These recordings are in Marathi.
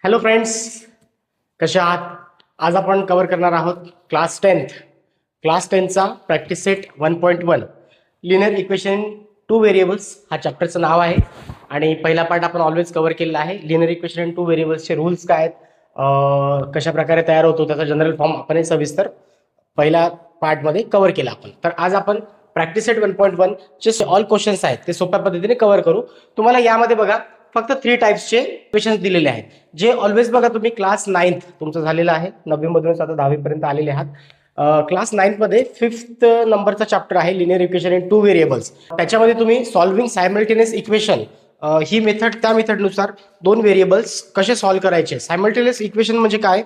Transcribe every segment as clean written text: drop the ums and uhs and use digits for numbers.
हॅलो फ्रेंड्स, कसे आहात? आज आपण कव्हर करणार आहोत क्लास टेनचा practice set 1.1 linear equation two variables हा चॅप्टरचं नाव आहे. आणि पहिला पार्ट आपण ऑलवेज कव्हर केलेला आहे. लिनियर इक्वेशन टू व्हेरिएबल्सचे रूल्स काय आहेत, कशा प्रकारे तयार होतो, त्याचा जनरल फॉर्म आपण सविस्तर पहिल्या पार्टमध्ये कव्हर केला आपण. तर आज आपण प्रॅक्टिस सेट 1.1 चे ऑल क्वेश्चन्स आहेत ते सोप्या पद्धतीने कव्हर करू. तुम्हाला यामध्ये बघा फक्त 3 टाइप्सचे क्वेश्चन्स दिलेले आहेत, जे ऑलवेज बघा तुम्ही क्लास 9th तुमचं झालेलं आहे, 9वी मधूनच आता 10वी पर्यंत आलेले आहात. क्लास 9th मध्ये 5th नंबरचा चॅप्टर आहे linear equation in two variables. त्याच्यामध्ये तुम्ही सॉल्व्हिंग सायमल्टेनियस इक्वेशन ही मेथड, त्या मेथडनुसार दोन व्हेरिएबल्स कसे सॉल्व्ह करायचे. सायमल्टेनियस इक्वेशन म्हणजे काय?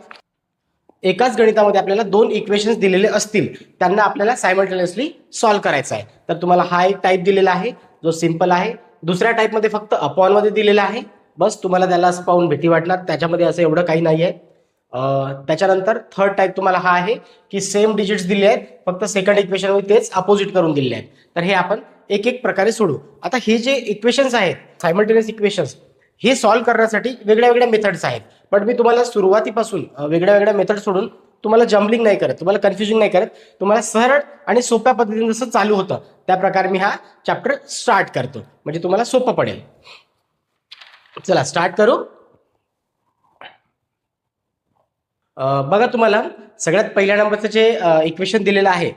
एकाच गणितामध्ये आपल्याला दोन इक्वेशन्स दिलेले असतील, त्यांना आपल्याला सायमल्टेनियसली सॉल्व्ह करायचं आहे. तर तुम्हाला हा एक टाईप दिलेला आहे जो सिंपल आहे. दुसऱ्या टाईपमध्ये फक्त अपॉन मध्ये दिलेला आहे. बस तुम्हाला त्याला असं पाहून भीती वाटणार, त्याच्यामध्ये असं एवढं काही नाही आहे. त्याच्यानंतर थर्ड टाईप तुम्हाला हा आहे की सेम डिजिट्स दिले आहेत, फक्त सेकंड इक्वेशन मध्ये तेच अपोजिट करून दिलेले आहेत. तर हे आपण एक एक प्रकारे सोडू. आता हे जे इक्वेशन्स आहेत सायमल्टेनियस इक्वेशन्स, हे सॉल्व्ह करण्यासाठी वेगळ्या वेगळ्या मेथड्स आहेत. पण मी तुम्हाला सुरुवातीपासून वेगळ्या वेगळ्या मेथड सोडून तुम्हाला जम्बलिंग नाही करत, तुम्हाला कन्फ्युजन नाही करत, तुम्हाला सरळ आणि सोप्या पद्धतीने जसं चालू होतं त्या प्रकारे मी हा चॅप्टर स्टार्ट करतो, म्हणजे तुम्हाला सोपं पडेल. चला स्टार्ट करू. बघा तुम्हाला सगळ्यात पहिल्या नंबरचं जे इक्वेशन दिलेलं आहे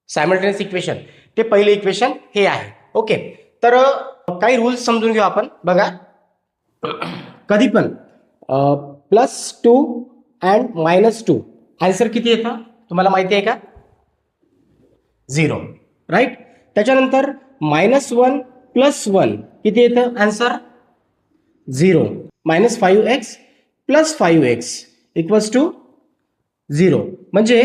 सायमल्टेनियस इक्वेशन, ते पहिले इक्वेशन हे आहे. ओके, तर काही रूल्स समजून घेऊ आपण. बघा, कधी पण +2 अँड -2 आन्सर किती येतं तुम्हाला माहिती आहे का? 0, राईट. त्याच्यानंतर -1 + 1 किती येतं आन्सर? 0. -5x + 5x = 0. म्हणजे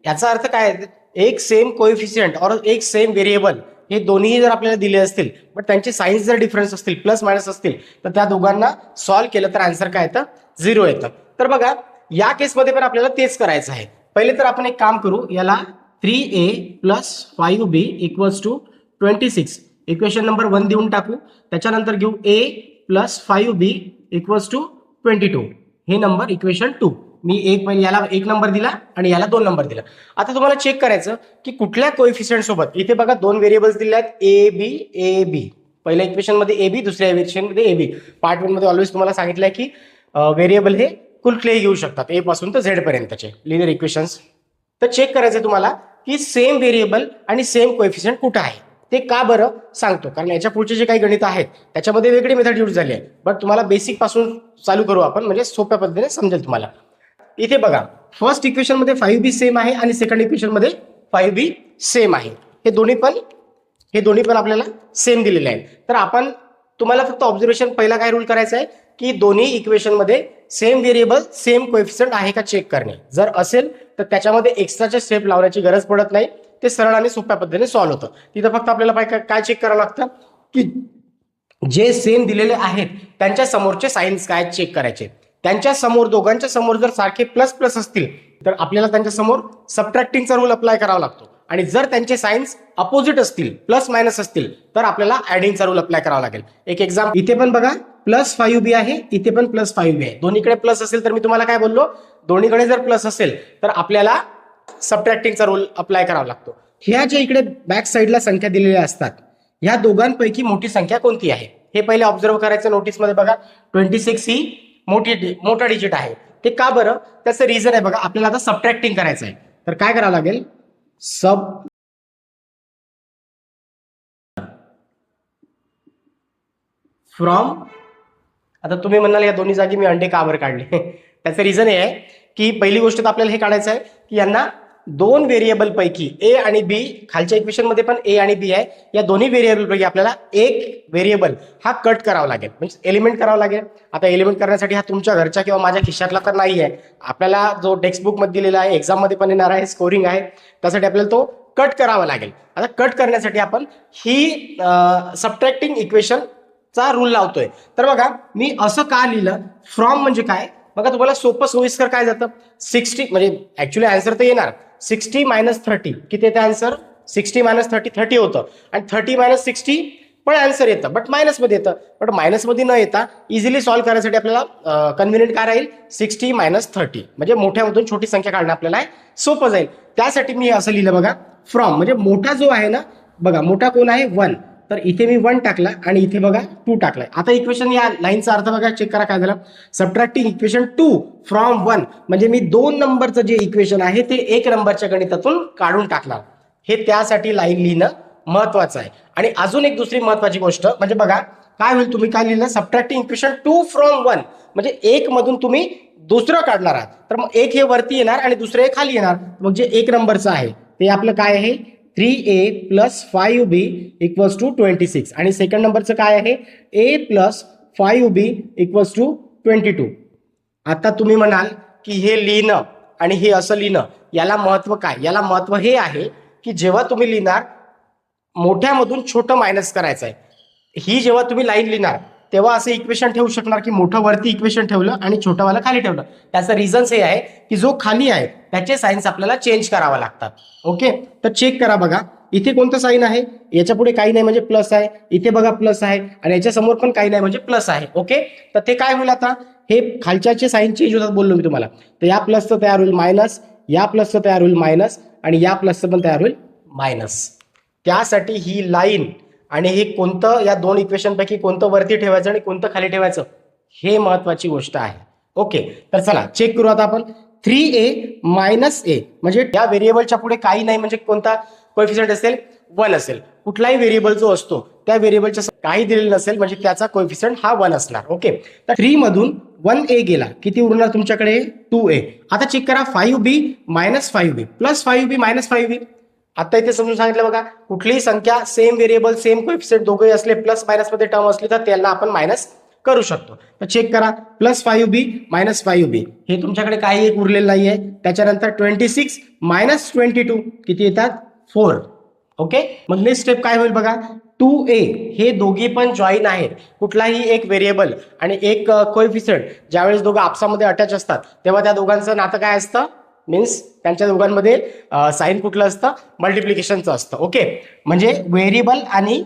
याचा अर्थ काय आहे? एक सेम कोएफिशियंट और एक सेम व्हेरिएबल हे दोन्ही जर आपल्याला दिले असतील, पण त्यांचे साइन्स जर डिफरन्स असतील, प्लस मायनस असतील, तर त्या दोघांना सॉल्व्ह केलं तर आन्सर काय येतं? 0 येतं. तर बघा या केसमध्ये पण आपल्याला तेच करायचं आहे. पहिले तर आपण एक काम करू, याला 3a + 5b = 26 इक्वेशन नंबर 1 देऊन टाकू. त्याच्यानंतर घेऊ a + 5b = 22. हे नंबर इक्वेशन 2. मी याला 1 नंबर दिला आणि याला 2 नंबर दिला. आता तुम्हाला चेक करायचं की कुठल्या कोएफिशियंट सोबत. इथे बघा दोन व्हेरिएबल्स दिले आहेत, a b. पहिल्या इक्वेशन मध्ये a b, दुसऱ्या इक्वेशन मध्ये a b. पार्ट 1 मध्ये ऑलवेज तुम्हाला सांगितलंय की व्हेरिएबल हे कुठलेही घेऊ शकतात, a पासून तर z पर्यंतचे लिनियर इक्वेशन्स. तर चेक करायचं तुम्हाला की सेम व्हेरिएबल आणि सेम कोएफिशियंट कुठं आहे. ते का बरं सांगतो, कारण याच्या पुढचे जे काही गणित आहेत त्याच्यामध्ये वेगळी मेथड यूज झाली आहे. बट तुम्हाला बेसिक पासून चालू करू आपण, म्हणजे सोप्या पद्धतीने समजेल तुम्हाला. इथे बघा फर्स्ट इक्वेशन मध्ये 5b सेम आहे आणि सेकंड इक्वेशन मध्ये 5b सेम आहे. हे दोन्ही पण आपल्याला सेम दिलेले आहेत. तर आपण तुम्हाला फक्त ऑब्झर्वेशन पहिला काय रूल करायचा आहे की दोन्ही इक्वेशन मध्ये सेम व्हेरिएबल सेम कोएफिशियंट आहे का चेक करणे. जर असेल तर त्याच्यामध्ये एक्स्ट्राचे स्टेप लावण्याची गरज पडत नाही, ते सरळ आणि सोप्या पद्धतीने सॉल्व्ह होतं. तिथं फक्त आपल्याला काय चेक करावं लागतं की जे सेम दिलेले आहेत त्यांच्या समोरचे साइन्स काय चेक करायचे. त्यांच्या समोर, दोघांच्या समोर जर सारखे प्लस असतील तर आपल्याला त्यांच्या समोर सबट्रॅक्टिंगचा रूल अप्लाय करावा लागतो. आणि जर त्यांचे साइन्स अपोजिट असतील, प्लस मायनस असतील, तर आपल्याला ऍडिंगचा रूल अप्लाय करावा लागेल. एक एक्झाम्पल, इथे पण बघा +5b आहे, इथे पण +5b आहे. दोन्हीकडे प्लस असेल तर मी तुम्हाला काय बोललो, दोन्हीकडे जर प्लस असेल तर आपल्याला सबट्रॅक्टिंगचा रूल अप्लाय करावा लागतो. ह्या ज्या इकडे बॅक साईडला संख्या दिलेल्या असतात, ह्या दोघांपैकी मोठी संख्या कोणती आहे हे पहिले ऑब्झर्व करायचं. नोटीसमध्ये बघा 26 ही मोठा डिजिट आहे. ते का बरं? त्याचं रिझन आहे बघा. आपल्याला आता सबट्रॅक्टिंग करायचं आहे, तर काय करावं लागेल? फ्रॉम. आता तुम्ही म्हणाल या दोन्ही जागी मी अंडे का बरं काढले? त्याचं रिझन हे आहे की पहिली गोष्ट तर आपल्याला हे काढायचं आहे की यांना दोन व्हेरिएबल पैकी a आणि b, खालच्या इक्वेशन मध्ये पण a आणि b आहे, या दोन्ही व्हेरिएबल पैकी आपल्याला एक व्हेरिएबल हा कट करावा लागेल, म्हणजे एलिमेंट करावा लागेल. आता एलिमेंट करण्यासाठी हा तुमच्या घरच्या किंवा माझ्या खिशातला तर नाही आहे. आपल्याला जो टेक्स्ट बुक मध्ये दिलेला आहे, एक्झाम मध्ये पण येणार आहे, स्कोरिंग आहे, त्यासाठी आपल्याला तो कट करावा लागेल. आता कट करण्यासाठी आपण ही सबट्रॅक्टिंग इक्वेशन चा रूल लावतोय. तर बघा मी असं का लिहिलं, फ्रॉम म्हणजे काय बघा, तुम्हाला सोपं सोयीस्कर काय जातं, 60 म्हणजे ऍक्च्युअली आन्सर तर येणार 60 - 30 किती येते आन्सर? 60 - 30 30 होतं, आणि 30 - 60 पण आन्सर येतं, बट मायनसमध्ये येतं. बट मायनसमध्ये न येता इझिली सॉल्व्ह करायसाठी आपल्याला कन्व्हिनियंट काय राहील, 60 - 30, म्हणजे मोठ्यामधून छोटी संख्या काढणं आपल्याला सोपं जाईल. त्यासाठी मी असं लिहिलं बघा, फ्रॉम म्हणजे मोठा जो आहे ना, बघा मोठा कोण आहे 1, तर इथे मी 1 टाकला आणि इथे बघा 2 टाकलाय. आता इक्वेशन या लाईनचा अर्थ बघा, चेक करा काय झालं. सबट्रॅक्टिंग इक्वेशन 2 फ्रॉम 1 म्हणजे मी 2 नंबरचं जे इक्वेशन आहे ते 1 नंबरच्या गणितातून काढून टाकणार. हे त्यासाठी लाईन लिहिणं महत्वाचं आहे. आणि अजून एक दुसरी महत्वाची गोष्ट म्हणजे बघा काय होईल, तुम्ही काय लिहिलं, सबट्रॅक्टिंग इक्वेशन 2 फ्रॉम 1 म्हणजे 1 मधून तुम्ही दुसरं काढणार आहात, तर मग 1 हे वरती येणार आणि दुसरं हे खाली येणार. मग जे 1 नंबरचं आहे ते आपलं काय आहे, 3a + 5b = 26 आणि सेकंड नंबरचं काय आहे, a + 5b = 22. आता तुम्ही म्हणाल की हे लिहिणं आणि हे असं लिहिणं याला महत्व काय, याला महत्व हे आहे की जेव्हा तुम्ही लिहिणार मोठ्यामधून छोटं मायनस करायचं आहे, ही जेव्हा तुम्ही लाईन लिहिणार तेव्हा असं इक्वेशन ठेवू शकणार की मोठं वरती इक्वेशन ठेवलं आणि छोटंवाला खाली ठेवलं. त्याचं रिझन्स हे आहे की जो खाली आहे त्याचे साईन्स आपल्याला चेंज करावा लागतात. ओके, तर चेक करा बघा, इथे कोणतं साईन आहे, याच्या पुढे काही नाही म्हणजे प्लस आहे, इथे बघा प्लस आहे आणि याच्या समोर पण काही नाही म्हणजे प्लस आहे. ओके, तर ते काय होईल, आता हे खालच्याचे साईन चेंज होतात बोललो मी तुम्हाला. तर या प्लसचं तयार होईल मायनस, या प्लसचं तयार होईल मायनस आणि या प्लसचं पण तयार होईल मायनस. त्यासाठी ही लाईन आणि हे कोणतं, या दोन इक्वेशन पैकी कोणतं वरती ठेवायचं आणि कोणतं खाली ठेवायचं हे महत्वाची गोष्ट आहे. ओके, तर चला चेक करू आता आपण. 3a - a म्हणजे या व्हेरिएबलच्या पुढे काही नाही म्हणजे कोणता कोएफिशियंट असेल, 1 असेल. कुठलाही व्हेरिएबल जो असतो त्या व्हेरिएबलच्या काही दिलेलं नसेल म्हणजे त्याचा कोएफिशियंट हा 1 असणार. ओके, तर 3 मधून 1a गेला, किती उरणार तुमच्याकडे, 2a. आता चेक करा, 5b - 5b + 5b - 5b. आता इथे समजून सांगितलं बघा, कुठलीही संख्या सेम व्हेरिएबल सेम कोएफिशियंट दोघे असले प्लस मायनस मध्ये टर्म असली तर त्यांना आपण मायनस करू शकतो. तर चेक करा, +5b - 5b हे तुमच्याकडे काही एक उरलेलं नाहीये. त्याच्यानंतर 26 - 22 किती येतात, 4. ओके, मग नेक्स्ट स्टेप काय होईल बघा, 2a हे दोघी पण जॉईन आहेत. कुठलाही एक व्हेरिएबल आणि एक कोएफिशियंट ज्यावेळेस दोघं आपसामध्ये अटॅच असतात तेव्हा त्या दोघांचं नातं काय असतं, मीन्स त्यांच्या दोघांमध्ये साइन कुठलं असतं, मल्टिप्लिकेशनचं असतं. ओके, म्हणजे व्हेरिएबल आणि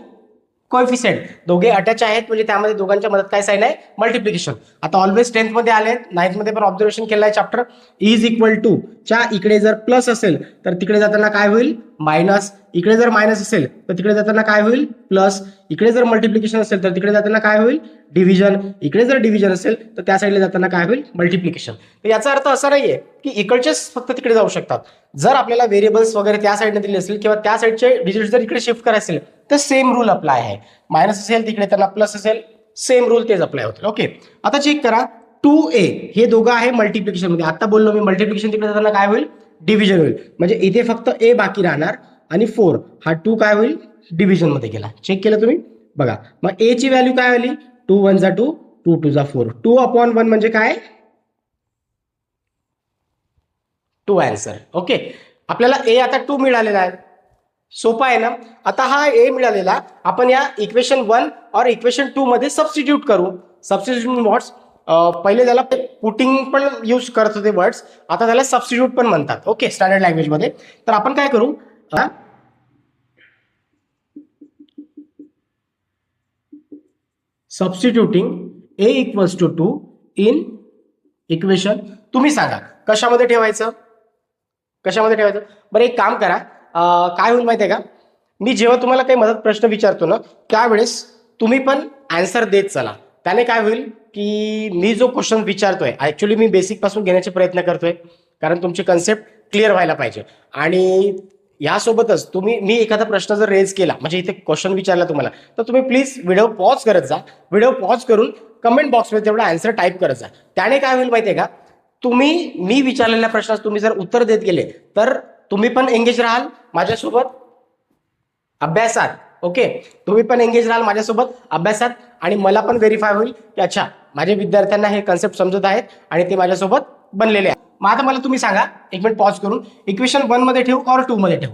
कोएफिशियंट दोघे अटॅच आहेत म्हणजे त्यामध्ये दोघांच्या मदत काय साइन आहे, मल्टिप्लिकेशन. आता ऑलवेज 10th मध्ये आले, 9th मध्ये पण ऑब्झर्वेशन केलं आहे चॅप्टर. = च्या इकडे जर प्लस असेल तर तिकडे जाताना काय होईल, मायनस. इकडे जर मायनस असेल तर तिकडे जाताना काय होईल, प्लस. इकडे जर मल्टिप्लिकेशन असेल तर तिकडे जाताना काय होईल, डिव्हिजन. इकडे जर डिव्हिजन असेल तर त्या साईडला जाताना काय होईल, मल्टिप्लिकेशन. तर याचा अर्थ असा नाहीये की इकडचेच फक्त तिकडे जाऊ शकतात. जर आपल्याला व्हेरिएबल्स वगैरे त्या साईडने दिले असेल किंवा त्या साईडचे डिजिट जर इकडे शिफ्ट करायचे असेल तर सेम रूल अप्लाय आहे. मायनस असेल तिकडे त्यांना प्लस असेल, सेम रूल तेच अप्लाय होतील. ओके, आता चेक करा, 2a हे दोघं आहे मल्टिप्लिकेशन मध्ये. आता बोललो मी मल्टिप्लिकेशन तिकडे जाताना काय होईल, डिव्हिजन होईल. म्हणजे इथे फक्त a बाकी राहणार आणि 4 हा 2 काय होईल, डिव्हिजन मध्ये गेला. चेक केलं तुम्ही बघा, मग a ची व्हॅल्यू काय आली, 2 × 1 = 2, 2 × 2 = 4. 2/1 म्हणजे काय, 2 आन्सर. ओके, आपल्याला a आता 2 मिळालेला आहे, सोपा आहे ना. आता हा a मिळालेला आपण या इक्वेशन 1 और इक्वेशन 2 मध्ये सबस्टिट्यूट करू. सबस्टिट्यूशन वर्ड्स, पहिले त्याला पुटिंग पण यूज करत होते वर्ड्स, आता त्याला सबस्टिट्यूट पण म्हणतात. ओके, स्टँडर्ड लँग्वेज मध्ये. तर आपण काय करू, सबस्टिट्यूटिंग a = 2 इन इक्वेशन. तुम्ही सांगा कशामध्ये ठेवायचं, कशामध्ये ठेवायचं. बरं एक काम करा, काय होईल माहिती आहे का, मी जेव्हा तुम्हाला काही मदत प्रश्न विचारतो ना त्यावेळेस तुम्ही पण आन्सर देत चला. त्याने काय होईल की मी जो क्वेश्चन विचारतोय ऍक्च्युली मी बेसिक पासून घेण्याचे प्रयत्न करतोय, कारण तुमची कन्सेप्ट क्लिअर व्हायला पाहिजे. आणि यासोबतच मी एखादा प्रश्न जर रेज केला म्हणजे इथे क्वेश्चन विचारला तुम्हाला, तर तुम्ही प्लीज व्हिडिओ पॉज करत जा. व्हिडिओ पॉज करून कमेंट बॉक्समध्ये तेवढा आन्सर टाईप करत जा. त्याने काय होईल माहिती आहे का, मी विचारलेल्या प्रश्नास तुम्ही जर उत्तर देत गेले तर तुम्ही पण एंगेज राहाल माझ्यासोबत अभ्यासात. ओके, तुम्ही पण एंगेज राहाल माझ्यासोबत अभ्यासात आणि मला पण व्हेरीफाय होईल की अच्छा माझ्या विद्यार्थ्यांना हे कन्सेप्ट समजत आहेत आणि ते माझ्यासोबत बनलेले आहेत. मग आता मला तुम्ही सांगा, एक मिनिट पॉज करून, इक्वेशन 1 मध्ये ठेवू और 2 मध्ये ठेवू.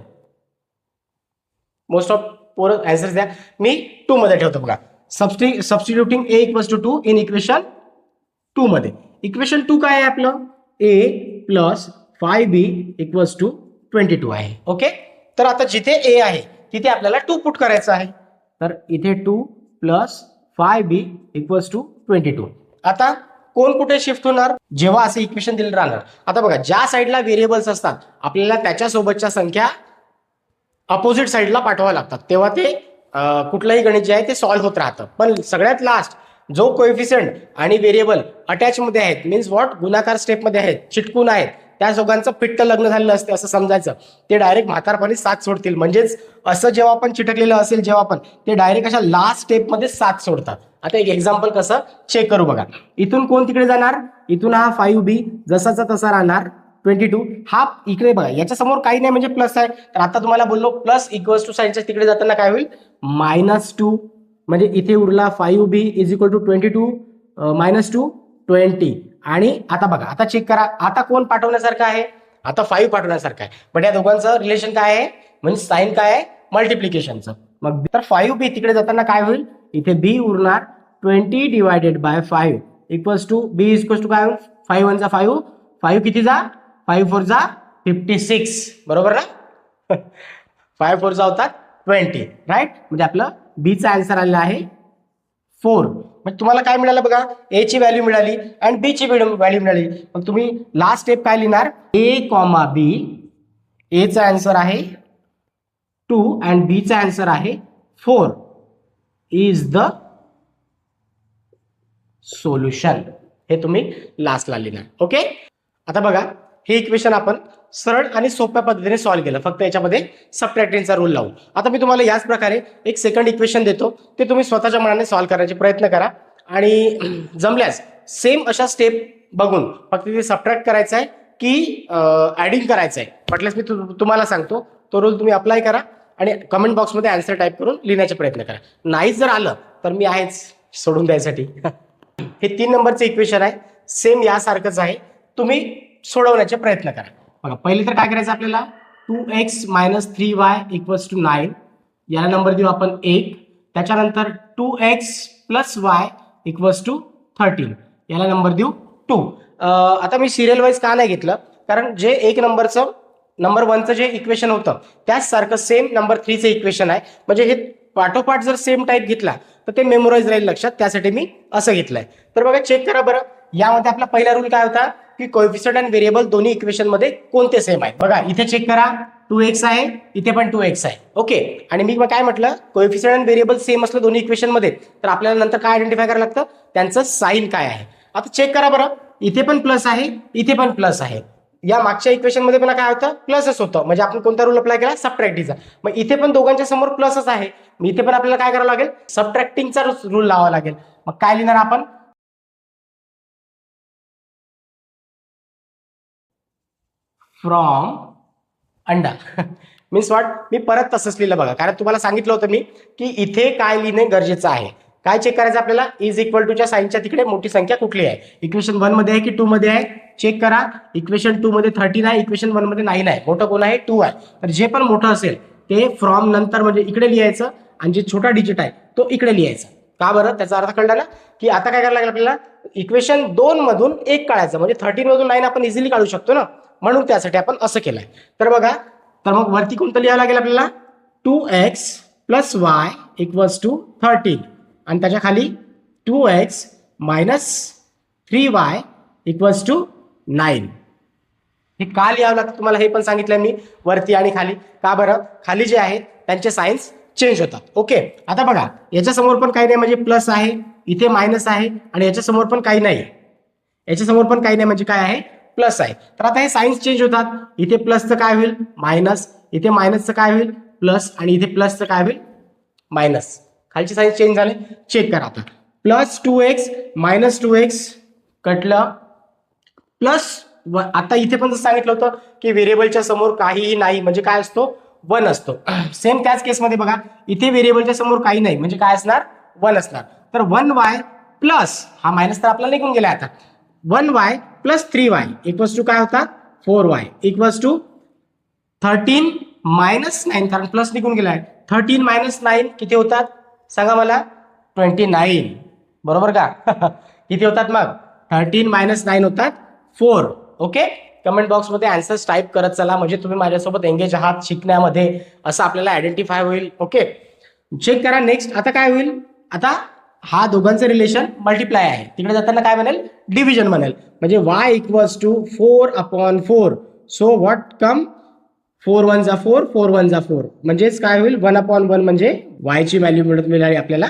मोस्ट ऑफ पोरं आन्सर्स द्या. मी 2 मध्ये ठेवतो बघा. सबस्टिट्यूटिंग a = 2 इन इक्वेशन 2 मध्ये. इक्वेशन 2 काय आहे आपलं, a + 5b = 22 आहे. ओके, तर आता जिथे a आहे तिथे आपल्याला 2 पुट करायचं आहे. तर इथे 2 प्लस 5b इक्वल्स टू 22. आता कोण कुठे शिफ्ट होणार जेव्हा असं इक्वेशन दिलं राहणार. आता बघा, ज्या साईडला व्हेरिएबल्स असतात आपल्याला त्याच्यासोबतच्या संख्या अपोजिट साईडला पाठवावं लागतात, तेव्हा ते कुठलंही गणित जे आहे ते सॉल्व्ह होत राहतं. पण सगळ्यात लास्ट जो कोएफिशियंट आणि व्हेरिएबल अटॅचमध्ये आहेत, मीन्स व्हॉट, गुणाकार स्टेपमध्ये आहेत, चिटकून आहेत, त्या दोघांचं फिट्ट लग्न झालेलं असते असं समजायचं. ते डायरेक्ट म्हातारपणी साथ सोडतील. म्हणजेच असं जेव्हा आपण चिटकलेलं असेल जेव्हा पण, ते डायरेक्ट अशा लास्ट स्टेपमध्ये साथ सोडतात. आता एक एक्झाम्पल कसं चेक करू बघा. इथून कोण तिकडे जाणार, इथून हा 5b जसाचा तसा राहणार, 22 हा इकडे बघा, याच्या समोर काही नाही म्हणजे प्लस आहे. तर आता तुम्हाला बोललो प्लस इक्वल्स टू साईनच्या तिकडे जाताना काय होईल, -2, म्हणजे इथे उरला 5b इज इक्वल टू 22 -2 20. आणि आता बघा, आता चेक करा, आता कोण पाठवण्यासारखं आहे, आता 5 पाठवण्यासारखं आहे. पण या दोघांचं रिलेशन काय आहे, म्हणजे साईन काय आहे, मल्टिप्लिकेशनचं. मग तर 5b तिकडे जाताना काय होईल, इथे b उरणार 20 divided by 5 equals to b equals to काय होईल, 5 1 जा 5, 5 किती जा, 5 4 जा 56, बरोबर ना. 5 4 जा होतात 20, राईट. म्हणजे आपलं b चा आन्सर आलेला आहे 4. म्हणजे तुम्हाला काय मिळालं बघा, a ची व्हॅल्यू मिळाली आणि b ची व्हॅल्यू मिळाली. मग तुम्ही लास्ट स्टेप काय लिहिणार, a, b, a चा आन्सर आहे 2 आणि b चा आन्सर आहे 4 इज द सोल्युशन. हे तुम्ही लास्टला लिहिणार. ओके. आता बघा, हे इक्वेशन आपण सरळ आणि सोप्या पद्धतीने सॉल्व्ह केलं, फक्त याच्यामध्ये सबट्रॅक्टिंगचा रूल लावून. आता मी तुम्हाला याच प्रकारे एक सेकंड इक्वेशन देतो, ते तुम्ही स्वतःच्या मनाने सॉल्व्ह करण्याचे प्रयत्न करा. आणि जमल्यास सेम अशा स्टेप बघून फक्त ते सबट्रॅक्ट करायचं आहे की ॲडिंग करायचं आहे, म्हटल्यास मी तुम्हाला सांगतो. तो रूल तुम्ही अप्लाय करा आणि कमेंट बॉक्समध्ये आन्सर टाईप करून लिहिण्याचे प्रयत्न करा. नाहीच जर आलं तर मी आहेच सोडून द्यायसाठी. हे 3 नंबरचं इक्वेशन आहे, सेम यासारखंच आहे, तुम्ही सोडवण्याचे प्रयत्न करा. बघा, पहिले तर काय करायचं आपल्याला, 2x - 3y इक्वल्स टू 9, याला नंबर देऊ आपण 1. त्याच्यानंतर 2x + y इक्वल्स टू 13, याला नंबर देऊ 2. आता मी सिरियल वाईज का नाही घेतलं, कारण जे नंबर 1चं जे इक्वेशन होतं त्याच सारखं सेम नंबर 3चं इक्वेशन आहे. म्हणजे हे पाठोपाठ जर सेम टाईप घेतला तर ते मेमोराईज राहील लक्षात, त्यासाठी मी असं घेतलंय. तर बघा, चेक करा बरं, यामध्ये आपला पहिला रूल काय होता की कोएफिशियंट आणि व्हेरिएबल दोन्ही इक्वेशन मध्ये कोणते सेम आहेत. बघा, इथे चेक करा, 2x आहे, इथे पण 2x आहे. ओके. आणि मी काय म्हटलं, कोएफिशियंट आणि व्हेरिएबल सेम असलं दोन्ही इक्वेशन मध्ये, तर आपल्याला नंतर काय आयडेंटिफाय करायला लागतं, त्यांचं साईन काय आहे. आता चेक करा बरं, इथे पण प्लस आहे, इथे पण प्लस आहे. या मागच्या इक्वेशन मध्ये पण काय होतं, प्लसच होतं. म्हणजे आपण कोणता रूल अप्लाय केला, सबट्रॅक्टिंगचा. मग इथे पण दोघांच्या समोर प्लसच आहे, मग इथे पण आपल्याला काय करावं लागेल, सबट्रॅक्टिंगचा रूल लावावा लागेल. मग काय लिहिणार आपण, फ्रॉम अंडा. मीन्स व्हॉट, मी परत तसंच लिहिलं बघा, कारण तुम्हाला सांगितलं होतं मी की इथे काय लिहिणे गरजेचं आहे. काय चेक करायचं आपल्याला, इज इक्वल टूच्या साईनच्या तिकडे मोठी संख्या कुठली आहे, इक्वेशन 1 मध्ये आहे की 2 मध्ये आहे. चेक करा, इक्वेशन 2 मध्ये 13 आहे, इक्वेशन 1 मध्ये 9 आहे. मोठं कोण आहे, 2 आहे. तर जे पण मोठं असेल ते फ्रॉम नंतर म्हणजे इकडे लिहायचं, आणि जे छोटा डिजिट आहे तो इकडे लिहायचा. का बरं, त्याचा अर्थ कळला ना, की आता काय करायला लागेल आपल्याला, इक्वेशन 2 मधून 1 काढायचं, म्हणजे 13 मधून 9 आपण इझिली काढू शकतो ना, म्हणून त्यासाठी आपण असं केलंय. तर बघा, तर मग वरती कोणतं लिहावं लागेल आपल्याला, 2x + y इक्वल्स टू 13, आणि त्याच्या खाली 2x - 3y इक्वल्स टू 9. हे का लिहावं लागतं तुम्हाला हे पण सांगितलं मी, वरती आणि खाली. का बरं, खाली जे आहेत त्यांचे सायन्स चेंज होतात. ओके. आता बघा, याच्या समोर पण काही नाही म्हणजे प्लस आहे, इथे मायनस आहे, आणि याच्या समोर पण काही नाही, याच्या समोर पण काही नाही म्हणजे काय आहे, प्लस आहे. तर आता हे सायन्स चेंज होतात, इथे प्लसचं काय होईल, मायनस, इथे मायनसचं काय होईल, प्लस, आणि इथे प्लसचं काय होईल, मायनस. खालची सायन्स चेंज झाले. चेक करा आता, प्लस 2x - 2x कटलं, प्लस आता इथे पण जसं सांगितलं होतं की व्हेरिएबलच्या समोर काहीही नाही म्हणजे काय असतो, 1 असतो. सेम त्याच केसमध्ये बघा, इथे व्हेरिएबलच्या समोर काही नाही म्हणजे काय असणार, 1 असणार. तर 1y प्लस हा मायनस तर आपल्याला निघून गेला. आता 1y + 3y इक्वल्स टू काय होता, 4y इक्वल्स टू 13 - 9, कारण प्लस निघून गेलाय. 13 - 9 किती होतात सांगा मला, 29, बरोबर का. किती होतात मग, 13 - 9 होतात 4. ओके. कमेंट बॉक्समध्ये आन्सर्स टाईप करत चला, म्हणजे तुम्ही माझ्यासोबत एंगेज आहात शिकण्यामध्ये, असं आपल्याला आयडेंटिफाय होईल. ओके. चेक करा नेक्स्ट. आता काय होईल, आता हा दोघांचं रिलेशन मल्टिप्लाय आहे, तिकडे जाताना काय बनेल, डिव्हिजन बनेल. म्हणजे y equals to 4/4. So what come, 4 1 जा 4, 4 1 जा 4, म्हणजेच काय होईल 1/1 म्हणजे y ची व्हॅल्यू मिळाली आपल्याला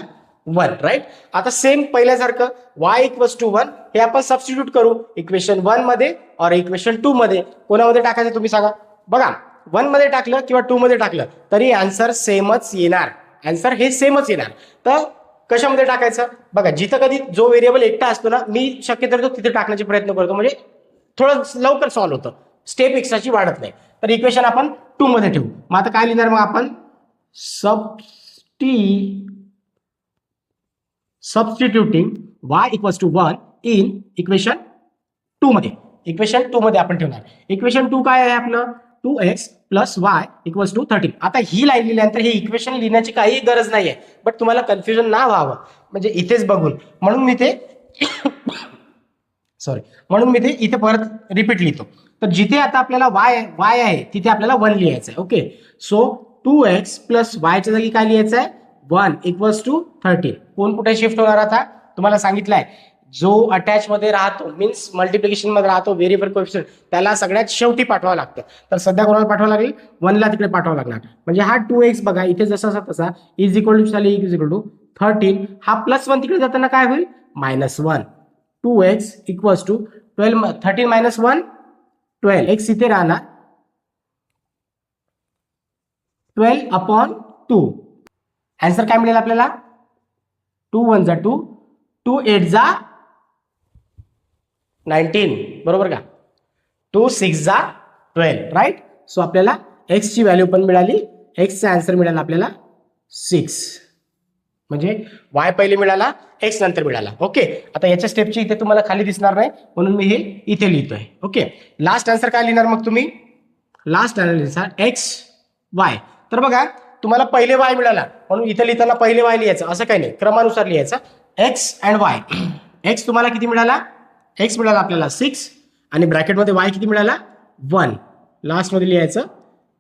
1, राईट. आता सेम पहिल्यासारखं y इक्वल्स टू 1 हे आपण सबस्टिट्यूट करू इक्वेशन 1 मध्ये और इक्वेशन 2 मध्ये. कोणामध्ये टाकायचं तुम्ही सांगा. बघा 1 मध्ये टाकलं किंवा 2 मध्ये टाकलं तरी आन्सर सेमच येणार, आन्सर हे सेमच येणार. तर कशामध्ये टाकायचं, बघा जिथं कधी जो व्हेरिएबल एकटा असतो ना, मी शक्यतो तिथे टाकण्याचे प्रयत्न करतो, म्हणजे थोडं लवकर सॉल्व्ह होतं, स्टेप एक्स्ट्राची वाढत नाही. तर इक्वेशन आपण 2 मध्ये ठेवू. मग आता काय लिहिणार, मग आपण substituting y equals to 1 in equation 2 मध्ये. इक्वेशन 2 मध्ये आपण ठेवणार. इक्वेशन 2 काय आहे आपलं, 2x plus y equals to 13. आता ही लाईन लिहिल्यानंतर हे इक्वेशन लिहिण्याची काही गरज नाहीये, बट तुम्हाला कन्फ्युजन ना व्हावं म्हणजे इथेच बघून, म्हणून मी ते म्हणून मी ते इथे परत रिपीट लिहितो. तर जिथे आता आपल्याला y आहे तिथे आपल्याला 1 लिहायचं आहे. Okay, so 2x plus y च्या जागी काय लिहायचं आहे, 1 इक्वल्स टू 13. कोण कुठे शिफ्ट होणार, आता तुम्हाला सांगितलंय जो अटॅच मध्ये राहतो मीन्स मल्टिप्लिकेशन मध्ये राहतो व्हेरिएबल कोएफिशियंट, त्याला सगळ्यात शेवटी पाठवावं लागतं. तर सध्या कोणाला पाठवावं लागेल, 1 ला तिकडे पाठवावं लागणार. म्हणजे हा 2x बघा इथे जसा तसा इज इक्वल टू झाली इज इक्वल टू 13. हा प्लस 1 तिकडे जाताना काय होईल, -1. 2x इक्वल्स टू 12, 13 - 1 12, x इथे राहणार 12/2. आन्सर काय मिळेल आपल्याला, 2 1 जा 2, 2 8 जा 19, बरोबर का, 2 6 जा 12, राईट. सो आपल्याला x ची व्हॅल्यू पण मिळाली, x चा आन्सर मिळाला आपल्याला 6. म्हणजे y पहिले मिळाला, x नंतर मिळाला. ओके, आता याच्या स्टेपची इथे तुम्हाला खाली दिसणार नाही म्हणून मी हे इथे लिहितोय. ओके, लास्ट आन्सर काय लिहिणार मग तुम्ही, लास्ट आन्सर x y. तर बघा तुम्हाला पहिले y मिळाला म्हणून इथे लिहिताना पहिले y लिहायचं असं काही नाही, क्रमानुसार लिहायचं. x and y. x तुम्हाला किती मिळाला, x मिळाला आपल्याला 6 आणि ब्रॅकेटमध्ये y किती मिळाला 1. लास्ट मध्ये लिहायचं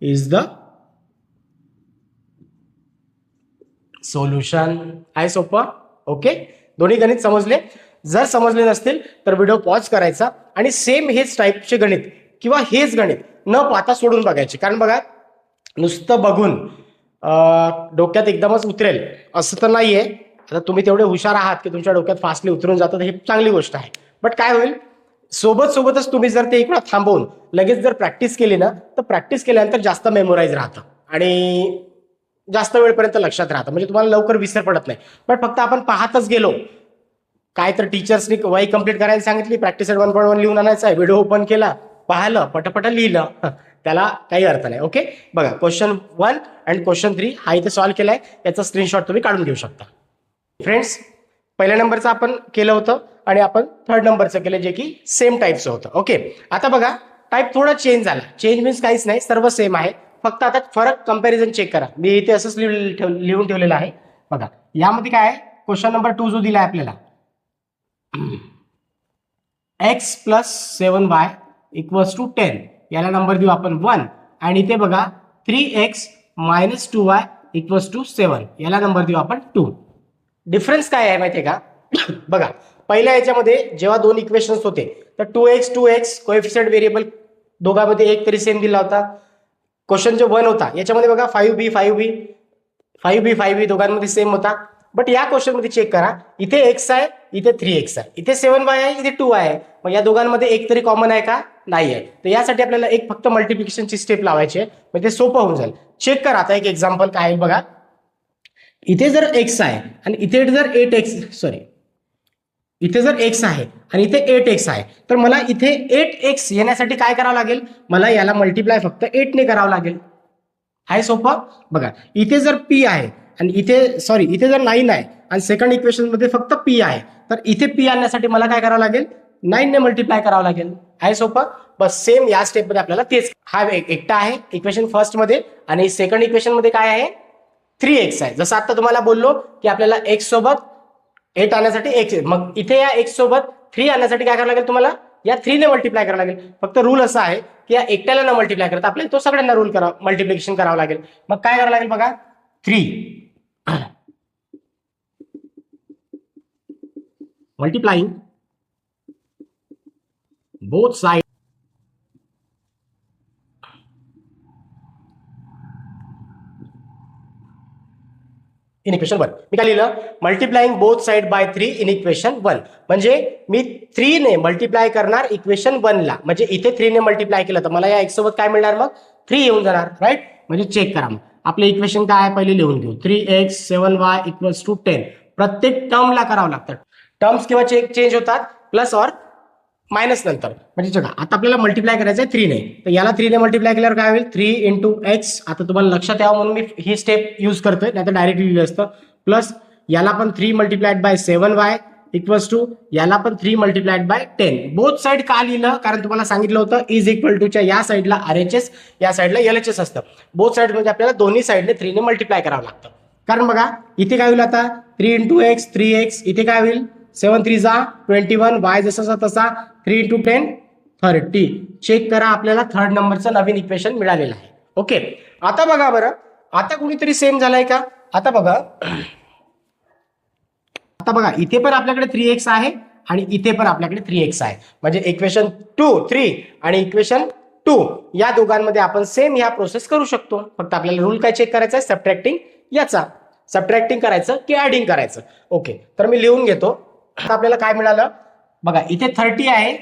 इज द सोल्युशन. आहे सोपं. ओके, दोन्ही गणित समजले. जर समजले नसतील तर व्हिडिओ पॉज करायचा आणि सेम हेच टाईपचे गणित किंवा हेच गणित न पाहता सोडून बघायचे. कारण बघा नुसतं बघून डोक्यात एकदमच उतरेल असं तर नाहीये. आता तुम्ही तेवढे हुशार आहात की तुमच्या डोक्यात फास्टली उतरून जातात, हे चांगली गोष्ट आहे. बट काय होईल, सोबतच तुम्ही जर ते इकडं थांबवून लगेच जर प्रॅक्टिस केली ना, तर प्रॅक्टिस केल्यानंतर जास्त मेमोराईज राहतं आणि जास्त वेळपर्यंत लक्षात राहतं, म्हणजे तुम्हाला लवकर विसर पडत नाही. पण फक्त आपण पाहतच गेलो, काय तर टीचर्सनी वही कंप्लीट करायला सांगितली, प्रॅक्टिस 1.1 लिहून आणायचा आहे, व्हिडिओ ओपन केला, पाहिलं, पटपट लिहिलं, त्याला काही अर्थ नाही. ओके, बघा क्वेश्चन 1 आणि क्वेश्चन 3 हा इथे सॉल्व्ह केलाय, याचा स्क्रीनशॉट तुम्ही काढून घेऊ शकता. फ्रेंड्स, पहिल्या नंबरचं आपण केलं होतं आणि आपण 3rd नंबरचं केलं जे की सेम टाईपचं होतं. ओके, आता बघा टाईप थोडा चेंज झाला. चेंज मीन्स काहीच नाही, सर्व सेम आहे, फक्त आता फरक कंपॅरिझन चेक करा. मी इथे असंच लिहून ठेवलेलं आहे. बघा यामध्ये काय आहे, क्वेश्चन नंबर 2 जो दिला आहे आपल्याला, x plus 7y equals to 10, याला नंबर देऊ आपण 1. आणि इथे बघा 3x minus 2y equals to 7, याला नंबर देऊ आपण 2. डिफरन्स काय आहे माहितीये का, बघा पहिल्या याच्यामध्ये जेव्हा दोन इक्वेशन्स होते तर 2x कोएफिशियंट व्हेरिएबल दोघांमध्ये एक तरी सेम दिला होता. क्वेश्चन जो 1 होता याच्यामध्ये बघा 5b दोघांमध्ये सेम होता. बट या क्वेश्चन मध्ये चेक करा, इथे x आहे, इथे 3x आहे, इथे 7y आहे, इथे 2y आहे. मग या दोघांमध्ये एक तरी कॉमन आहे का, नाही आहे. तर यासाठी आपल्याला एक फक्त मल्टिप्लिकेशनची स्टेप लावायची आहे, म्हणजे ते सोपं होऊन जाईल. चेक करा आता एक एक्झाम्पल काय आहे बघा. इथे जर x आहे आणि इथे जर 8x इथे जर x आहे आणि इथे 8x आहे, तर मला इथे 8x येण्यासाठी काय करावं लागेल, मला याला मल्टिप्लाय फक्त 8 ने करावं लागेल. आहे सोपं. बघा इथे जर p आहे आणि इथे जर 9 आहे आणि सेकंड इक्वेशन मध्ये फक्त p आहे, तर इथे p आणण्यासाठी मला काय करावं लागेल, 9 ने मल्टिप्लाय करावं लागेल. आहे सोपं. बस सेम या स्टेप मध्ये आपल्याला तेच, हा एकटा आहे इक्वेशन फर्स्ट मध्ये आणि सेकंड इक्वेशन मध्ये काय आहे 3x आहे. जसं आता तुम्हाला बोललो की आपल्याला x सोबत 8 आणण्यासाठी x, मग इथे या x सोबत 3 आणण्यासाठी काय करावं लागेल, तुम्हाला या 3 ने मल्टिप्लाय करावं लागेल. फक्त रूल असा आहे की या एकट्याला न मल्टिप्लाय करता आपल्याला तो सगळ्यांना रूल मल्टिप्लिकेशन करावं लागेल. मग काय करावं लागेल बघा, 3 multiplying both side in equation 1. मी काय लिहिलं? Multiplying both side by 3 in equation 1. म्हणजे मी 3 ने मल्टिप्लाय करणार इक्वेशन 1 ला. म्हणजे इथे 3 ने मल्टिप्लाय केलं तर मला या x सोबत काय मिळणार? मग 3 येऊन जाणार. राईट? म्हणजे चेक करा. मग आपलं इक्वेशन काय आहे पहिले लिहून घेऊ. 3x 7y equals to 10. प्रत्येक टर्मला करावं लागतं. टर्म्स किंवा चेंज होतात प्लस और मायनस नंतर. म्हणजे बघा आता आपल्याला मल्टिप्लाय करायचं आहे 3 ने. तर याला 3 ने मल्टिप्लाय केल्यावर काय होईल? 3 इंटू एक्स. आता तुम्हाला लक्षात यावं म्हणून मी ही स्टेप यूज करतोय, नाही तर डायरेक्टली लिहिलं असतं. प्लस याला पण 3 multiplied by 7y equals to याला पण 3 मल्टिप्लाइड बाय 10. बोथ साइड का लिहिलं? कारण तुम्हाला सांगितलं होतं इज इक्वल टूच्या या साईडला RHS, या साईडला LHS असतं. बोथ साइड म्हणजे आपल्याला दोन्ही साईडने 3 ने मल्टिप्लाय करावं लागतं. कारण बघा इथे काय होईल आता? 3 इंटू एक्स 3x. इथे काय होईल? 7 3 जा 21. y जसा तसा 3 इंटू 10 30. चेक करा, आपल्याला थर्ड नंबरचं नवीन इक्वेशन मिळालेलं आहे. ओके, आता बघा बरं, आता कुणीतरी सेम झालंय का? आता बघा इथे पण आपल्याकडे 3x आहे आणि इथे पण आपल्याकडे 3x आहे. म्हणजे इक्वेशन 3 आणि इक्वेशन 2 या दोघांमध्ये आपण सेम ह्या प्रोसेस करू शकतो. फक्त आपल्याला रूल काय चेक करायचा आहे? सबट्रॅक्टिंग. याचा सबट्रॅक्टिंग करायचं की ऍडिंग करायचं. ओके, तर मी लिहून घेतो. आता आपल्याला काय मिळालं बघा, इथे 30 आहे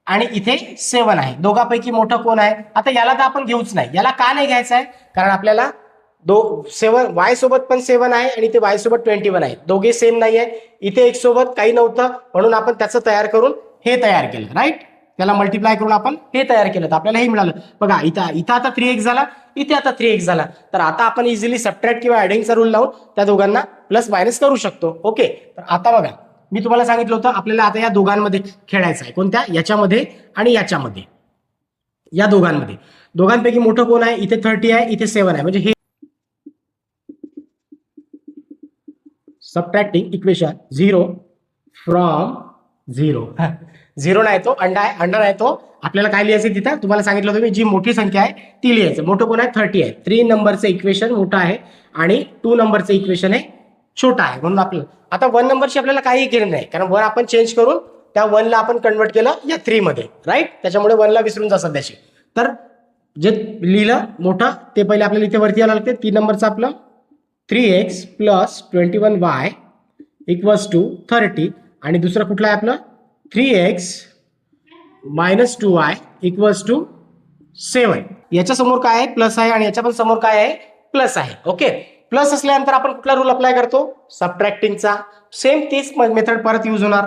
आणि इथे 7 आहे. दोघांपैकी मोठं कोण आहे? आता याला तर आपण घेऊच नाही. याला का नाही घ्यायचं आहे? कारण आपल्याला 7 y सोबत पण 7 आहे आणि ते y सोबत 21 आहे. दोघे सेम नाही आहे. इथे x सोबत काही नव्हतं म्हणून आपण त्याचं तयार करून हे तयार केलं. राईट? त्याला मल्टिप्लाय करून आपण हे तयार केलं तर आपल्याला हे मिळालं. बघा इथं आता 3x झाला, इथे आता 3x झाला. तर आता आपण इझिली सबट्रॅक्ट किंवा ऍडिंगचा रूल लावून त्या दोघांना प्लस मायनस करू शकतो. ओके, तर आता बघा मी तुम्हाला सांगितलं होतं आपल्याला आता या दोघांमध्ये खेळायचं आहे. कोणत्या? याच्यामध्ये आणि याच्यामध्ये. या दोघांमध्ये दोघांपैकी मोठं कोण आहे? इथे 30 आहे, इथे 7 आहे. म्हणजे हे सबट्रॅक्टिंग इक्वेशन 0 फ्रॉम 0. 0 नाही तो अंडा आहे, अंडा नाही तो. आपल्याला काय लिहायचं तिथं? तुम्हाला सांगितलं होतं मी जी मोठी संख्या आहे ती लिहायचं. मोठं कोण आहे? 30 आहे. 3 नंबरचं इक्वेशन मोठं आहे आणि 2 नंबरचं इक्वेशन आहे छोटा आहे. म्हणून आपल्याला आता 1 नंबरची आपल्याला काही केलं नाही, कारण 1 आपण चेंज करून त्या 1 ला आपण कन्वर्ट केलं या 3 मध्ये. राईट? त्याच्यामुळे 1 ला विसरून जा सध्याशी. तर जे लिहिलं मोठं ते पहिले आपल्याला इथे वरती यायला लागते. 3 नंबरचं आपलं 3x plus 21y equals to 30 आणि दुसरं कुठलं आहे आपलं? 3x minus 2y equals to 7. याच्या समोर काय आहे? प्लस आहे आणि याच्या पण समोर काय आहे? प्लस आहे. ओके, प्लस असल्यानंतर आपण कुठला रूल अप्लाय करतो? सबट्रॅक्टिंगचा. सेम तीच मेथड परत यूज होणार,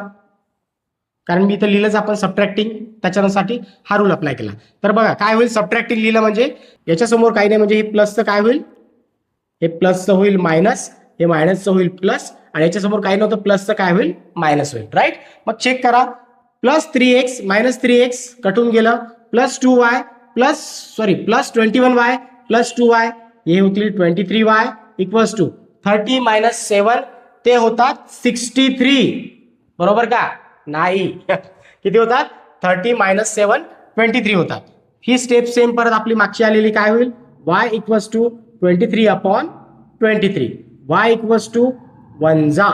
कारण मी इथं लिहिलंच आपण सबट्रॅक्टिंग, त्याच्यासाठी हा रूल अप्लाय केला. तर बघा काय होईल? सबट्रॅक्टिंग लिहिलं म्हणजे याच्या समोर काही नाही, म्हणजे हे प्लसचं काय होईल? हे प्लसचं होईल मायनस, हे मायनसचं होईल प्लस आणि याच्या समोर काही नव्हतं प्लसचं काय होईल? मायनस होईल. राईट? मग चेक करा. प्लस 3x मायनस 3x कटून गेलं, plus 2y plus 21y plus 2y हे होतील 23y इक्वल्स टू 30 मायनस 7 ते होतात 63. बरोबर का? नाही. किती होतात? 30 मायनस 7 23 होतात. ही स्टेप सेम परत आपली मागची आलेली काय होईल? y equals to 23 upon 23. y equals to 1 जा.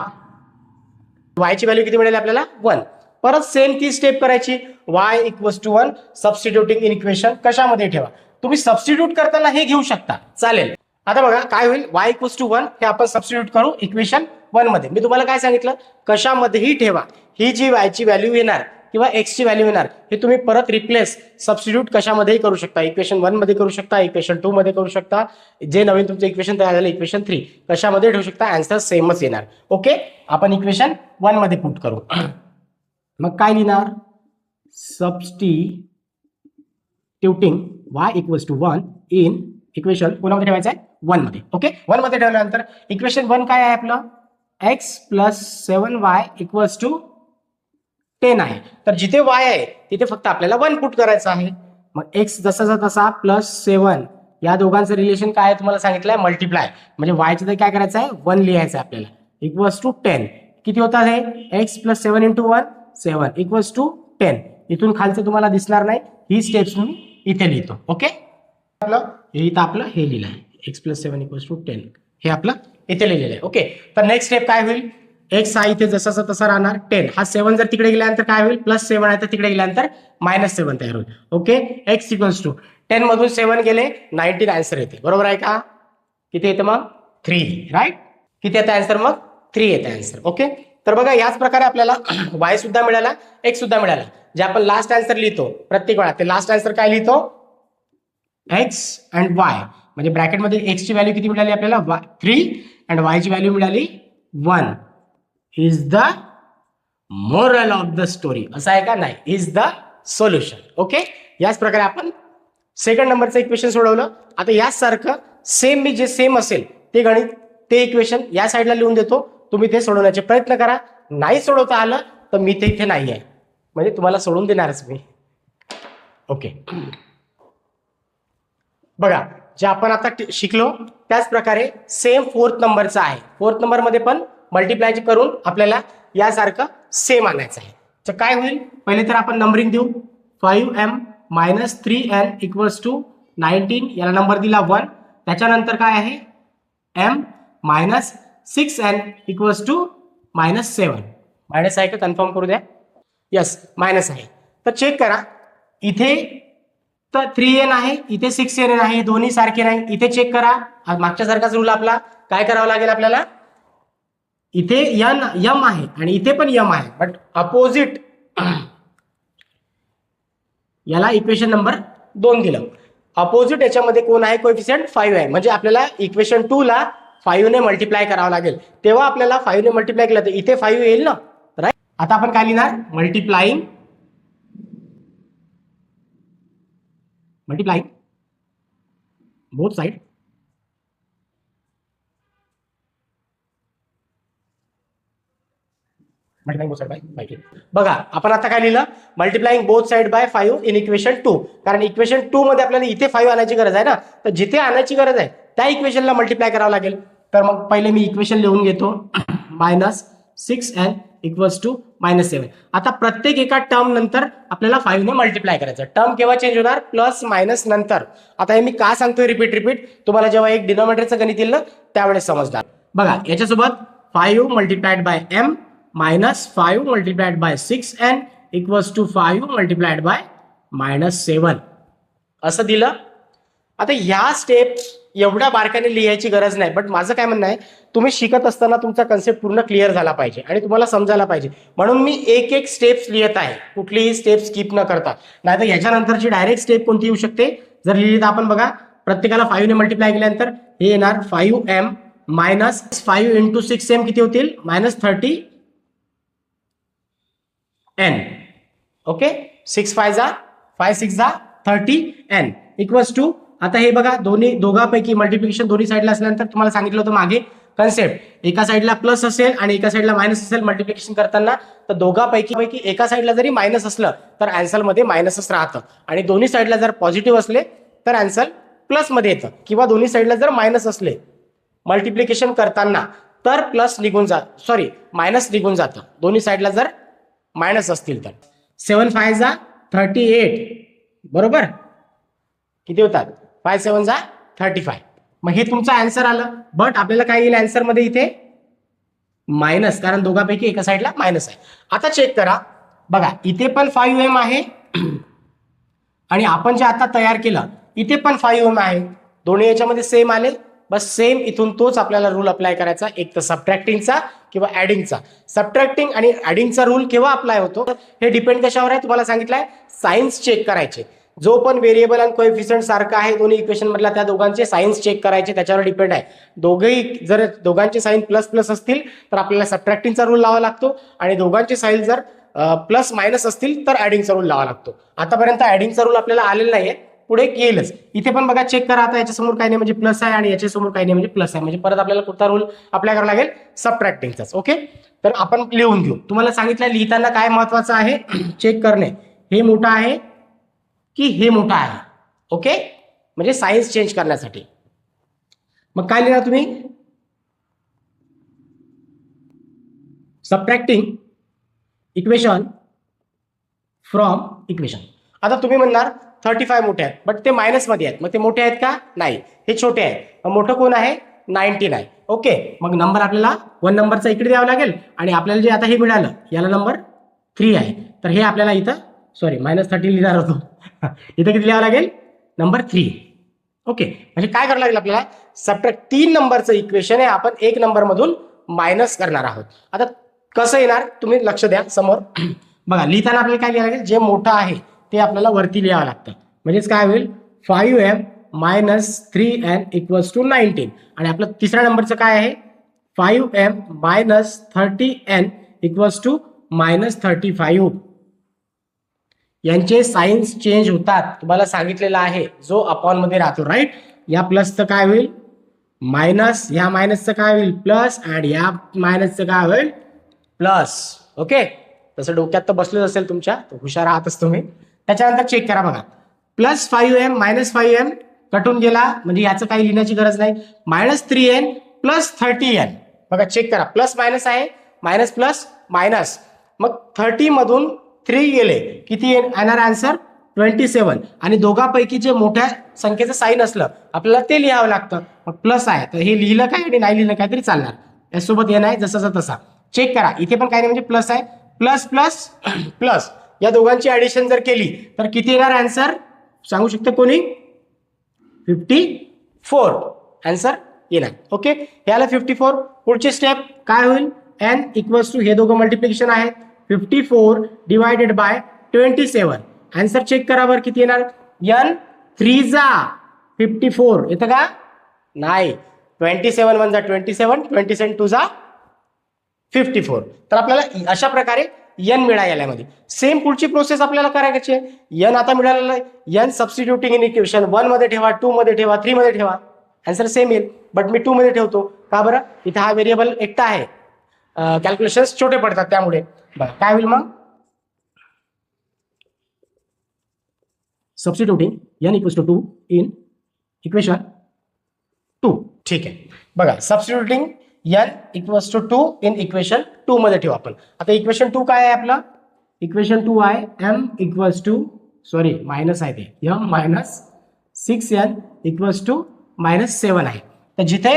y ची व्हॅल्यू किती मिळेल आपल्याला? 1. परत सेम ती स्टेप करायची. y equals to 1 substituting in equation कशामध्ये ठेवा? तुम्ही सबस्टिट्यूट करताना हे घेऊ शकता, चालेल. आता बघा काय होईल? y इक्वल्स टू 1 हे आपण सबस्टिट्यूट करू इक्वेशन 1 मध्ये. मी तुम्हाला काय सांगितलं? कशामध्येही ठेवा. ही जी y ची व्हॅल्यू येणार किंवा x ची व्हॅल्यू येणार हे तुम्ही परत रिप्लेस सबस्टिट्यूट कशामध्येही करू शकता. इक्वेशन 1 मध्ये करू शकता, इक्वेशन 2 मध्ये करू शकता. जे नवीन तुमचं इक्वेशन तयार झालं इक्वेशन 3 कशामध्ये ठेवू शकता, आन्सर सेमच येणार. ओके, आपण इक्वेशन 1 मध्ये पुट करू. मग काय लिहिणार? Substituting y equals to 1 in equation कोणामध्ये ठेवायचं आहे? 1 मध्ये. ओके, 1 मध्ये ठेवल्यानंतर इक्वेशन 1 काय आहे आपलं? x plus 7y equals to 10 आहे. तर जिथे y आहे तिथे फक्त आपल्याला 1 पुट करायचं आहे. मग x जसाचा तसा प्लस 7 या दोघांचं रिलेशन काय आहे तुम्हाला सांगितलंय? मल्टिप्लाय. म्हणजे y चं काय करायचं आहे? 1 लिहायचं आहे आपल्याला इक्वल्स टू 10. किती होतात हे? x plus 7 into 1 7 equals to 10. इथून खालचं तुम्हाला दिसणार नाही, ही स्टेप्स मी इथे लिहितो. ओके, आपलं हे इथं आपलं हे लिहिलं आहे x प्लस 7 इक्वल्स टू 10. हे आपलं इथे लिहिलेलं आहे. ओके, तर नेक्स्ट स्टेप काय होईल, एक्स हा इथे जसाचा तसा राहणार, 10 हा 7 जर तिकडे गेल्यानंतर काय होईल, +7 आहे तर तिकडे गेल्यानंतर -7 तयार होईल. ओके, एक्स इक्वल्स टू 10 मधून 7 गेले 19 आन्सर येते. बरोबर आहे का? किती येतं मग 3, राईट. किती येतं आन्सर मग 3 येतं आन्सर. ओके, तर बघा याच प्रकारे आपल्याला y सुद्धा मिळाला, x सुद्धा मिळाला. जे आपण लास्ट आन्सर लिहितो प्रत्येक वेळा, ते लास्ट आन्सर काय लिहितो, x अँड y, म्हणजे ब्रॅकेटमध्ये x ची व्हॅल्यू किती मिळाली आपल्याला 3 अँड y ची व्हॅल्यू मिळाली 1. Is the moral of the story, असं आहे का? नाही, इज द सोल्युशन. ओके, याच प्रकारे आपण सेकंड नंबरचं इक्वेशन सोडवलं. आता याच सारखं सेम मी जे सेम असेल ते गणित, ते इक्वेशन या साईडला लिहून देतो, तुम्ही ते सोडवण्याचे प्रयत्न करा. नाही सोडवता आलं तर मी ते इथे नाही आहे, म्हणजे तुम्हाला सोडून देणारच मी. ओके, बघा जे आपण आता शिकलो त्याच प्रकारे सेम फोर्थ नंबरचा आहे. फोर्थ नंबर मध्ये पण मल्टिप्लाय करून आपल्याला यासारखं सेम आणायचं आहे. तर काय होईल, पहिले तर आपण नंबरिंग देऊ. 5m - 3n = 19, याला नंबर दिला 1. त्याच्यानंतर काय आहे, m - 6n = -7. मायनस आहे का, कन्फर्म करू द्या. यस, मायनस आहे. तर चेक करा, इथे तर 3n आहे, इथे 6n आहे, दोन्ही सारखे नाही. इथे चेक करा, मागच्या सारखाच रूल आपला. काय करावं लागेल आपल्याला, इथे m आहे आणि इथे पण m आहे, बट अपोजिट. याला इक्वेशन नंबर 2 दिलं. अपोजिट याच्यामध्ये कोण आहे, कोएफिशियंट 5 आहे, म्हणजे आपल्याला इक्वेशन 2 ला 5 ने मल्टिप्लाय करावं लागेल. तेव्हा आपल्याला 5 ने मल्टिप्लाय केलं तर इथे 5 येईल ना, राईट. आता आपण काय लिहिणार, मल्टिप्लाइंग बोथ साइड बाय 5. बघा आपण आता काय लिहिलं, multiplying both side by 5 in equation 2. कारण इक्वेशन 2 मध्ये आपल्याला इथे 5 आणायची गरज आहे ना, तर जिथे आणायची गरज आहे त्या इक्वेशनला मल्टिप्लाय करावं लागेल. तर मग पहिले मी इक्वेशन लिहून घेतो, -6n = -7. आता प्रत्येक एका टर्म नंतर आपल्याला 5 ने मल्टिप्लाय करायचं. टर्म केव्हा चेंज होणार, प्लस मायनस नंतर. आता हे मी का सांगतोय रिपीट, तुम्हाला जेव्हा एक डिनॉमिनेटरचं गणित येईल ना त्यावेळेस समजणार. बघा याच्यासोबत 5 multiplied by m -5 multiplied by 6n = 5 multiplied by -7 असं दिलं. आता ह्या स्टेप एवढ्या बारकाईने लिहायची गरज नाही, बट माझं काय म्हणणं आहे, तुम्ही शिकत असताना तुमचा कन्सेप्ट पूर्ण क्लिअर झाला पाहिजे आणि तुम्हाला समजायला पाहिजे, म्हणून मी एक एक स्टेप्स लिहित आहे, कुठलीही स्टेप स्किप न करता. नाही तर याच्यानंतरची डायरेक्ट स्टेप कोणती येऊ शकते, जर लिहिली तर आपण बघा प्रत्येकाला 5 ने मल्टिप्लाय केल्यानंतर हे येणार 5m - 5 × 6m किती होतील, -30n. ओके, 6 5 जा 5 6 जा 30n = आता हे बघा दोघांपैकी मल्टिप्लिकेशन दोन्ही साईडला असल्यानंतर तुम्हाला सांगितलं होतं मागे कन्सेप्ट, एका साईडला प्लस असेल आणि एका साईडला मायनस असेल मल्टिप्लिकेशन करताना, तर दोघांपैकी एका साईडला जरी मायनस असलं तर आन्सर मध्ये मायनसच राहतं, आणि दोन्ही साईडला जर पॉझिटिव्ह असले तर आन्सर प्लस मध्ये येतं, किंवा दोन्ही साईडला जर मायनस असले मल्टिप्लिकेशन करताना तर मायनस निघून जातं, दोन्ही साईडला जर मायनस असतील तर. 7 5 जा 38, बरोबर, किती होतात, 5 7 जा 35. मग हे तुमचं आन्सर आलं. बट आपल्याला काय येईल आन्सर मध्ये इथे मायनस, कारण दोघांपैकी एका साईडला मायनस आहे. आता चेक करा, बघा इथे पण 5m आहे आणि आपण जे आता तयार केलं इथे पण 5m आहे, दोन्ही याच्यामध्ये सेम आले. बस सेम इथून तोच आपल्याला रूल अप्लाय करायचा, एक तर सबट्रॅक्टिंगचा किंवा ऍडिंगचा. सबट्रॅक्टिंग आणि ऍडिंगचा रूल केव्हा अप्लाय होतो हे डिपेंड कशावर आहे, तुम्हाला सांगितलंय साइन्स चेक करायचे. जो पण व्हेरिएबल आणि कोएफिशियंट सारखा आहे दोन्ही इक्वेशन मधला, त्या दोघांचे साइन्स चेक करायचे, त्याच्यावर डिपेंड आहे. जर दोघांचे साइन प्लस प्लस असतील तर आपल्याला सबट्रॅक्टिंगचा रूल लावा लागतो, आणि दोघांचे साइन जर प्लस मायनस असतील तर ऍडिंगचा रूल लावा लागतो. आतापर्यंत ऍडिंगचा रूल आपल्याला आलेला नाहीये, पुढे येईलच. इथे पण बघा चेक करा, आता याच्यासमोर काही नाही म्हणजे प्लस आहे आणि याच्यासमोर काही नाही म्हणजे प्लस आहे, म्हणजे परत आपल्याला कुठला रूल अप्लाय करावा लागेल, सबट्रॅक्टिंगचाच. ओके, तर आपण लिहून घेऊ. तुम्हाला सांगितलं लिहिताना काय महत्वाचं आहे, चेक करणे, हे मोठा आहे की हे मोठा आहे. ओके, म्हणजे साइन्स चेंज करण्यासाठी. मग काय लिहिणार तुम्ही, सबट्रॅक्टिंग इक्वेशन फ्रॉम इक्वेशन. आता तुम्ही म्हणणार 35 मोठे आहेत, बट ते मायनस मध्ये आहेत, मग ते मोठे आहेत का, नाही, हे छोटे आहेत. मग मोठं कोण आहे, 19 आहे. ओके, मग नंबर आपल्याला 1 नंबरचा इकडे द्यावा लागेल आणि आपल्याला जे आता हे मिळालं याला नंबर 3 आहे. तर हे आपल्याला इथं -30 लिहिणार होतो इथं किती लिहावं लागेल? नंबर 3. ओके, म्हणजे काय करावं लागेल आपल्याला? सबट्रॅक्ट 3 नंबरचं इक्वेशन आहे आपण 1 नंबर मधून मायनस करणार आहोत. आता कसं येणार तुम्ही लक्ष द्या समोर बघा. लिहिताना आपल्याला काय लिहावं लागेल? जे मोठं आहे ते आपल्याला वरती लिहावं लागतं. म्हणजेच काय होईल? 5m - 3n = 19 आणि आपलं तिसऱ्या नंबरचं काय आहे? 5m - 30n = -35. यांचे साइन्स चेंज होतात तुम्हाला सांगितलेलं आहे. जो अपॉन मध्ये राहतो राईट. या प्लसचं काय होईल? मायनस, या मायनसचं काय होईल? प्लस, आणि या मायनसचं काय होईल? प्लस. ओके, तसं डोक्यात तर बसलेच असेल तुमच्या, हुशार आहातच तुम्ही. त्याच्यानंतर चेक करा बघा. +5m - 5m कटून गेला म्हणजे याचं काही लिहिण्याची गरज नाही. -3n + 30n बघा चेक करा. प्लस मायनस आहे, मायनस प्लस मायनस. मग 30 मधून 3 गेले किती येणार आन्सर? 27. आणि दोघांपैकी जे मोठ्या संख्येचं साईन असलं आपल्याला ते लिहावं लागतं. मग प्लस आहे तर हे लिहिलं काय आणि नाही लिहिलं काय तरी चालणार. यासोबत हे नाही जसाचा तसा. चेक करा इथे पण काय नाही म्हणजे प्लस आहे. प्लस प्लस प्लस या दोघांची ऍडिशन जर केली तर किती येणार आन्सर सांगू शकता कोणी? 54 आन्सर येणार. ओके, याला 54. पुढची स्टेप काय होईल? n = हे दोघं मल्टिप्लिकेशन आहे 54 / 27. आन्सर चेक करा बरं किती येणार? n 3 जा 54 येतं का? नाही. 27 1 जा 27, 27 2 जा 54. तर आपल्याला अशा प्रकारे n मिळाला यामध्ये. सेम पुढची प्रोसेस आपल्याला करायची आहे. n आता मिळालेला आहे. n सबस्टिट्यूटिंग इन इक्वेशन 1 मध्ये ठेवा, 2 मध्ये ठेवा, 3 मध्ये ठेवा. आन्सर सेम येईल. बट मी 2 मध्ये ठेवतो. का बरं? इथे हा व्हेरिएबल एकटा आहे. कॅल्क्युलेशन्स छोटे पडतात त्यामुळे. बघा काय होईल मग? Substituting n = 2 in equation 2. ठीक आहे. बघा सबस्टिट्यूटिंग n = 2 इन इक्वेशन 2 मध्ये ठेवू आपण. आता इक्वेशन 2 काय आहे आपलं? इक्वेशन 2 आहे m मायनस आहे ते m - 6n = -7 आहे. तर जिथे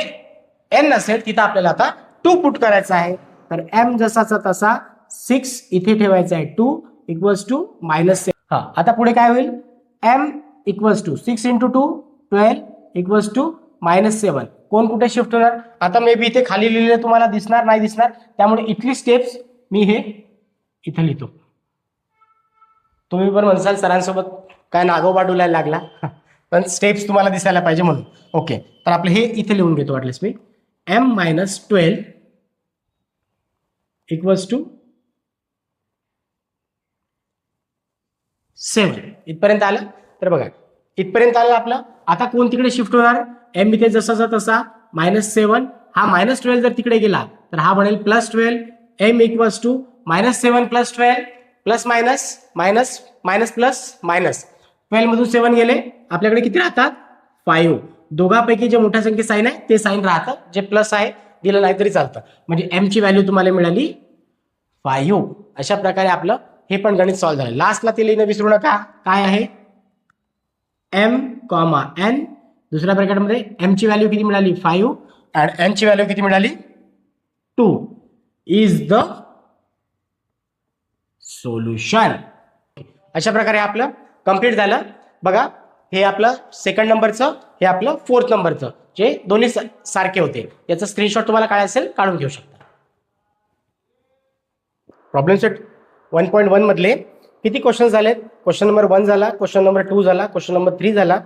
n नसेल तिथं आपल्याला आता 2 पुट करायचं आहे. तर m जसाचा तसा 6 इथे ठेवायचा आहे. 2 = -7. हा, आता पुढे काय होईल? m = 6 × 2 12 = -7. कोण कुठे शिफ्ट होणार? आता मे बी इथे खाली लिहिलेलं तुम्हाला दिसणार नाही दिसणार, त्यामुळे इथली स्टेप्स मी हे इथे लिहितो. तुम्ही पण म्हणसाल सरांसोबत काय नागोबा डोलायला लागला पण स्टेप्स तुम्हाला दिसायला पाहिजे म्हणून. ओके, तर आपलं हे इथे लिहून घेतो वाटलेस मी. m - 12 = 7 इथपर्यंत आलं. तर बघा इथपर्यंत आलं आपलं. आता कोण तिकडे शिफ्ट होणार? m इथे जसाचा तसा -7. हा -12 जर तिकडे गेला तर हा बनेल +12. m = -7 + 12 plus minus minus minus plus minus. 12 मधून 7 गेले आपल्याकडे किती राहतात? 5. दोघांपैकी जे मोठ्या संख्ये साईन आहे ते साईन राहतं. जे प्लस आहे दिलं नाही तरी चालतं. म्हणजे m ची व्हॅल्यू तुम्हाला मिळाली 5. अशा प्रकारे आपलं हे पण गणित सॉल्व्ह झालं. लास्टला ते लिहिणं विसरू नका. काय आहे? m, n. दुसऱ्या ब्रॅकेटमध्ये m ची व्हॅल्यू किती मिळाली? 5 आणि n ची व्हॅल्यू किती मिळाली? 2 इज द सोल्युशन. अशा प्रकारे आपलं कंप्लीट झालं. बघा हे आपलं सेकंड नंबरचं, हे आपलं 4th नंबरचं, जे दोन्ही सारखे होते. याचा स्क्रीनशॉट तुम्हाला काय असेल काढून घेऊ शकता. प्रॉब्लेम सेट 1.1 मधले किती क्वेश्चन झालेत? क्वेश्चन नंबर 1 झाला, क्वेश्चन नंबर 2 झाला, क्वेश्चन नंबर 3 झाला,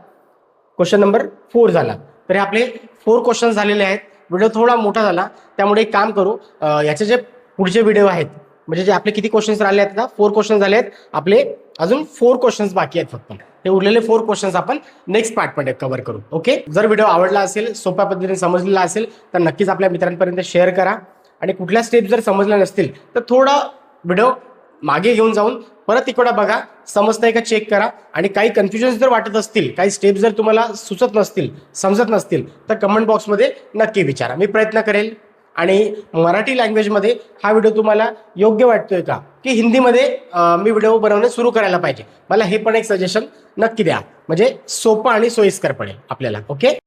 क्वेश्चन नंबर 4 झाला. तर हे आपले 4 क्वेश्चन झालेले आहेत. व्हिडिओ थोडा मोठा झाला त्यामुळे एक काम करू, याचे जे पुढचे व्हिडिओ आहेत म्हणजे जे आपले किती क्वेश्चन्स राहिले आहेत? 4 क्वेश्चन झाले आहेत आपले. अजून 4 क्वेश्चन्स बाकी आहेत फक्त. ते उरलेले 4 क्वेश्चन्स आपण नेक्स्ट पार्टमध्ये कव्हर करू. ओके, जर व्हिडिओ आवडला असेल, सोप्या पद्धतीने समजलेला असेल तर नक्कीच आपल्या मित्रांपर्यंत शेअर करा. आणि कुठल्या स्टेप जर समजल्या नसतील तर थोडा व्हिडिओ मागे घेऊन जाऊन परत इकडं बघा, समजतंय का चेक करा. आणि काही कन्फ्युजन जर वाटत असतील, काही स्टेप जर तुम्हाला सुचत नसतील, समजत नसतील तर कमेंट बॉक्समध्ये नक्की विचारा. मी प्रयत्न करेल. आणि मराठी लँग्वेजमध्ये हा व्हिडिओ तुम्हाला योग्य वाटतोय का, की हिंदीमध्ये मी व्हिडिओ बनवणे सुरू करायला पाहिजे? मला हे पण एक सजेशन नक्की द्या, म्हणजे सोपं आणि सोयीस्कर पडेल आपल्याला. ओके.